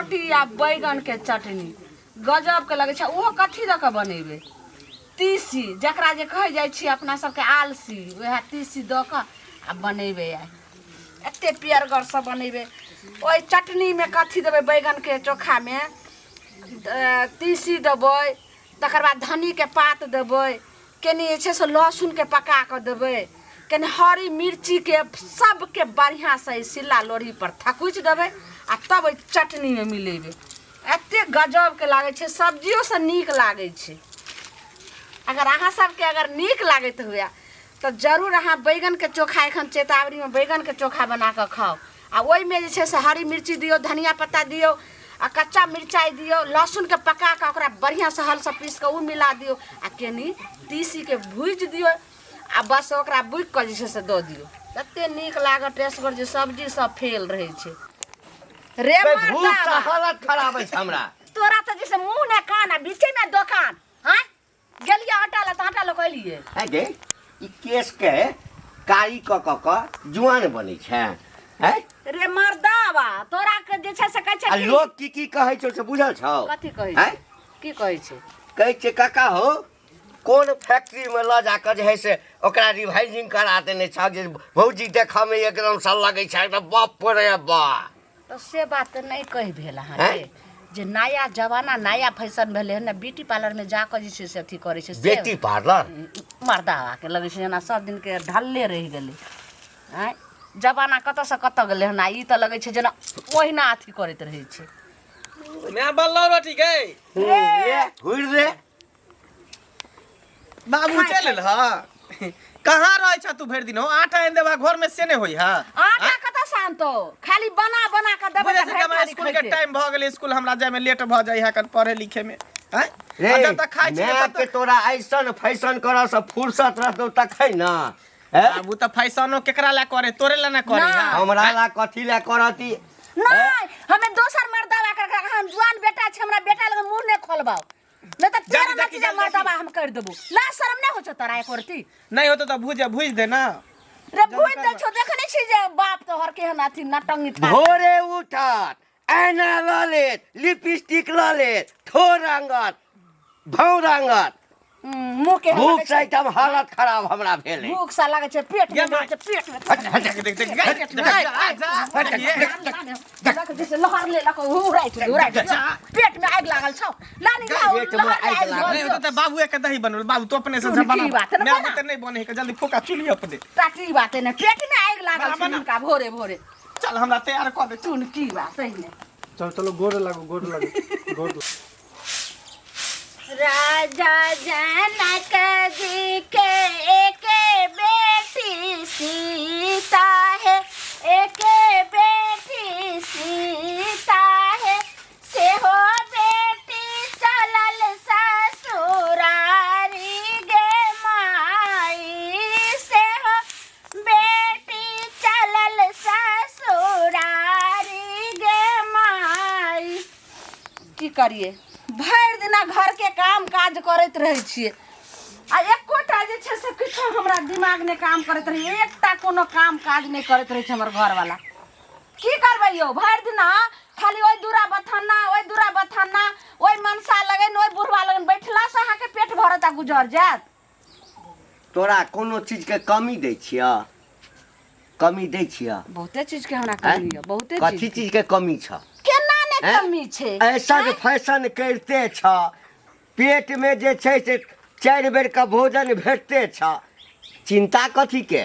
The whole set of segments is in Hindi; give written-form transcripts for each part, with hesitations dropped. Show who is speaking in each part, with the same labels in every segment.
Speaker 1: रोटी आ बैगन के चटनी गजब के लगे छै। ओहो कथी द के बनेबे? तीसी, जकरा जे कहे जाइ छी अपना सबके आलसी, वह तीसी द के आ बनेबे। एते पियरगर सब बनेबे। ओइ चटनी में कथी देबे? बैगन के चोखा में तीसी देबै, तकर बाद धनी के पात देबै, कनी जे छै से लहसुन के पका के देबै, कनी हरी मिर्ची के सबके बढ़िया से सिल्ला लोढ़ी पर थकुच देबै आ तब ओइ चटनी में मिलेबे। एते गजब के लागे छै, सब्जियों से नीक लागे छै। अगर अहाँ सबके अगर नीक लागत हुए तो जरूर अहाँ बैगन के चोखा एखन चेतावनी में बैगन के चोखा बना के खाओ। आ ओइ में जे छै से हरी मिर्ची दियो, धनिया पत्ता दियो आ कच्चा मिरचाई दियो, लहसुन के पका के ओकरा बढ़िया से हल से पीस के उ मिला दियो आ केनी तीसी के भूज दियो आ बस ओकरा बुक के जे छै से दो दियो। एते नीक लागत टेस्टगर जे सब्जी सब फेल रहे छै। रे
Speaker 2: मर्दा हालत खराब है हमरा।
Speaker 1: तोरा त जैसे मुंह ने कान आ बीचे में दुकान, हां गेलिया आटा ला त आटा लो कहलिए
Speaker 2: है गे ई केस के कारी क जुआन बनै छै। हैं
Speaker 1: रे मर्दावा तोरा के जे छै से कहै छै
Speaker 2: लोग की कहै छै से बुझल छौ?
Speaker 1: कथी कहै छै? की कहै छै?
Speaker 2: कहै छै काका हो कोन फैक्ट्री में ल जाकर जे है से ओकरा रिवाइजिंग करा देने छ जे भौजी देखा में एकदम सा लगे छै एकदम बाप रे बा।
Speaker 1: तो से बात त नहीं कहि भेल अहाँ के जे नया जमाना नया फैशन भेले है ना, ब्यूटी पार्लर में जाकर जे छै से अथी करे छै।
Speaker 2: ब्यूटी पार्लर
Speaker 1: मर्दावा के लगे छै जेना सब दिन के ढलले रह गेलै। हैं जमाना कत से कत गेलै हन, ई त लगे छै जेना ओहिना अथी करैत रहै छै।
Speaker 3: मैं बल्लो रोटी गए
Speaker 2: रे हुर रे
Speaker 3: बाबू चल ह कहाँ रहे छ तू भर दिन? हो आटा एन देबा घर में से ने होई हा?
Speaker 1: आटा कत शांतो खाली बना बना के देबे त
Speaker 3: हमरा स्कूल के टाइम भ गेलै, स्कूल हमरा जाय में लेट भ जाय है कन पढ़े लिखे में। हैं
Speaker 2: रे
Speaker 3: जब तक खाइ छी
Speaker 2: मैं के तोरा ऐसन फैशन कर से फुर्सत रहतो तखै ना।
Speaker 3: बाबू त फैशनो केकरा ला करे? तोरे ला ना करे हा?
Speaker 2: हमरा ला कथी ला करती?
Speaker 1: नहीं हमें दोसर मर्दावा कर हम जुआन बेटा छै, हमरा बेटा लगे मुंह ने खोलबाओ नहीं तो तेरा नतीजा मर्दावा हम कर देबो। ला शर्म नहीं हो छ तोरा एक करती?
Speaker 3: नहीं होतो त भूज दे ना।
Speaker 1: रे भूज दे छो, देखने छी जे बाप तो हर के अथी नटंगी था।
Speaker 2: भोरे उठत ऐना ल लेत, लिपस्टिक ल लेत, ठोर रंगत, भौ रंगत,
Speaker 1: मुंह के
Speaker 2: भूख से एकदम हालत खराब हमरा भेले।
Speaker 1: भूख सा लगे छै पेट में, लगे छै पेट में। देख जैसे लहर ले लको उड़ाई पेट में आग लागल छौ। लानी लाओ
Speaker 2: पेट में आग लागल।
Speaker 3: नहीं होतो त बाबू के दही बनल। बाबू तो अपने से बना। मैं अब त नहीं बने के जल्दी फोका चुली अपने।
Speaker 1: टाटी बात है ना, पेट में आग लागल छै उनका भोरे भोरे।
Speaker 3: चल हमरा तैयार कर दे।
Speaker 1: सुन की बात सही ने।
Speaker 3: चलो गोड़ लागो गोड़।
Speaker 1: राजा जनक जी के एक बेटी सीता है, एक बेटी सीता है, से हो बेटी चलल ससुरारी गे माई, से हो बेटी चलल ससुरारी गे माई। की करिए भर दिना घर के काम काज करत रहे छिए आ एकोटा जे छै से किछो हमरा दिमाग ने काम करत रहे, एकटा कोनो काम काज नहीं करत रहे छै हमर घर वाला। की करबै यो भर दिना खाली ओइ दूरा बथाना ओइ मनसा लगन ओइ बुढ़वा लगन बैठला से अहाँ के पेट भरत आ गुजर जात।
Speaker 2: तोरा कोनो चीज के कमी दै छिया? कमी दै छिया?
Speaker 1: बहुते चीज के हमरा कमी है, बहुते
Speaker 2: कथी चीज के कमी छ?
Speaker 1: केना ने कमी छै?
Speaker 2: ऐसा फैशन करते छ, पेट में जे छै से 4 बेर का भोजन भेटते छ, चिंता कथी के?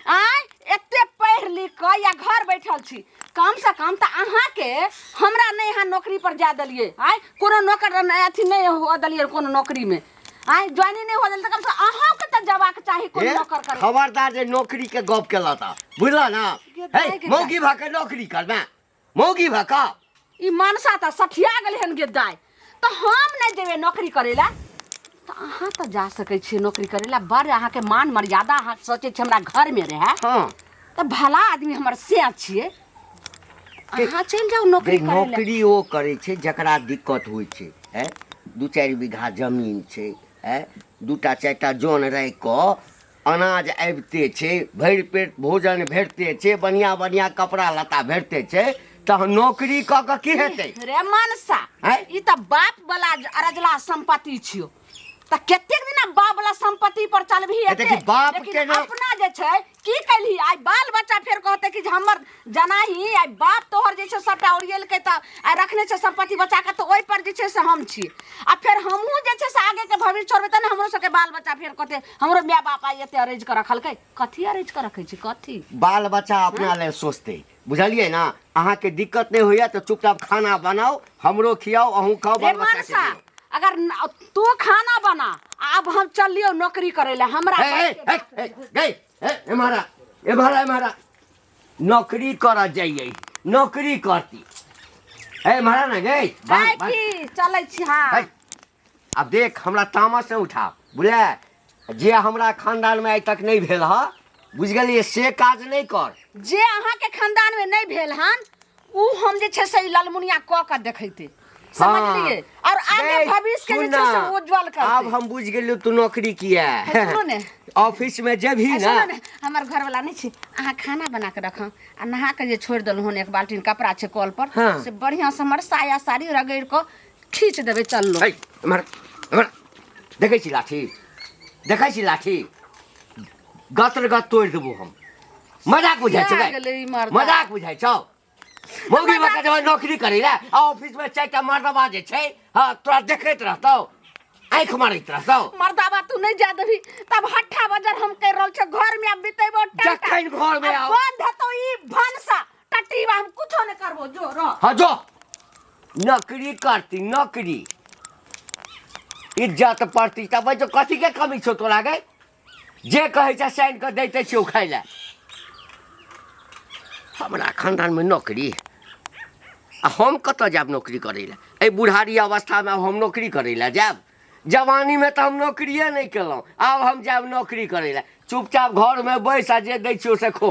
Speaker 1: आय एते पढ़ लिख के या घर बैठल छी, कम से कम त अहाँ के हमरा नहीं यहाँ नौकरी पर जा दलिए। आय कोनो नौकर अथी नहीं हो दलिए, कोनो नौकरी में आय ज्वाइनिंग नहीं हो दल त कम से अहाँ के त जवाक चाही कोनो नौकर करे।
Speaker 2: खबरदार जे नौकरी के गप केला त बुझला ना? हे मौगी भा के नौकरी करबे, मौगी भा का
Speaker 1: ई मनसा त सठिया गेल हन गे दाय, तो हम नहीं देबे नौकरी करेला तो अहाँ तो जा सके छी नौकरी करेला। बड़ अहाँ के मान मर्यादा अहाँ सोचे छी हमरा घर में रहे।
Speaker 2: हां
Speaker 1: तो भला आदमी हमर से छिए, अहाँ चल जाओ नौकरी करेला।
Speaker 2: नौकरी ओ करे छे जकरा दिक्कत होय छे, हैं 2-4 बीघा जमीन छे, हैं 2-4 जन रह को अनाज आबिते छे, भर पेट भोजन भेटते छे, बढ़िया बढ़िया कपड़ा लत्ता भेटते छे, तो नौकरी क के की हेतै
Speaker 1: रे मनसा
Speaker 2: हैं?
Speaker 1: ई त बाप वाला अरजला संपत्ति छियो त कतेक दिन बाप वाला संपत्ति पर चलबही
Speaker 2: एते कि बाप
Speaker 1: लेकिन
Speaker 2: के ना-
Speaker 1: अपना जे छै की कैलही आइ बाल बच्चा फेर कहते कि जे हमर जनाही आइ बाप तोहर जे छै सबटा ओरियल के त आइ रखने छै संपत्ति बचा के त ओइ पर जे छै से हम छी आ फेर हमहू जे छै से आगे के भविष्य छोड़बे त ने हमरो सबके बाल बच्चा फेर कहते हमरो माय बाप आइ एते अरेंज कर रखलकै कथी अरेंज कर रखै छी कथी
Speaker 2: बाल बच्चा अपना ले सोचते बुझलिए ना अहाँ के दिक्कत नहीं होइया तो चुपचाप खाना बनाओ हमरो खियाओ अहूँ खाओ
Speaker 1: रे
Speaker 2: बाल बच्चा के
Speaker 1: मनसा
Speaker 2: दियो।
Speaker 1: अगर तू खाना बना अब हम चलियो नौकरी करे ला हमरा
Speaker 2: हमारा नौकरी कर जाइए नौकरी करती है मारा ना गई
Speaker 1: की चलै छी हां
Speaker 2: अब देख हमरा तामस से उठा बुझले जे हमरा खानदान में आज तक नहीं भेल ह बुझ गेलिए से काज नहीं कर
Speaker 1: जे अहाँ के खानदान में नहीं भेल हन उ हम जे छै से ललमुनिया क के देखैते समझलिए और आगे
Speaker 2: नहीं,
Speaker 1: भविष्य के जे
Speaker 2: सुन
Speaker 1: छै से
Speaker 2: ना,
Speaker 1: उज्जवल करते
Speaker 2: अब हम बुझ गेलियो तू नौकरी किया
Speaker 1: है, सुनो ने।
Speaker 2: ऑफिस में जब ही ना
Speaker 1: सुनो ने हमर घर वाला नहीं छी अहाँ खाना बना के रखम आ नहा के जे छोड़ देलु हन एक बाल्टीन कपड़ा छै कल पर
Speaker 2: हाँ।
Speaker 1: से बढ़िया से हमर साया साड़ी रगड़ के खींच देबे चललो
Speaker 2: है हमारा देखै छी लाठी गत्र गत तोड़ देबो हम मजाक बुझाइ छै
Speaker 1: क्या गेलै ई मर्दा?
Speaker 2: मजाक बुझाइ छौ मौगी बका जब नौकरी करै ला ऑफिस में चारटा मर्दबा जे छै हां तोरा देखैत रहतौ आंख मारैत रहतौ
Speaker 1: मर्दाबा तू नहीं जा देबी तब हट्ठा बजर हम कर रहल छ घर में अब बितेबो
Speaker 2: जखन घर में आओ
Speaker 1: बंद हेतो ई भनसा टट्टीबा हम कुछो नहीं करबो जो रह
Speaker 2: हाँ जो नौकरी करती नौकरी इज्जत पड़ती तब जो कथी के कमी छो तोरा गए जे कहे छै साइन कर दैते छियौ खाइ ला हमरा खानदान में नौकरी आ हम कतऽ जाब नौकरी करै ला एहि बुढ़ारी अवस्था में हम नौकरी करै ला जाब जवानी में तो हम नौकरिए नहीं केलहुँ आब हम जाब नौकरी करै ला चुपचाप घर में बैस आ जे दै छियौ से खो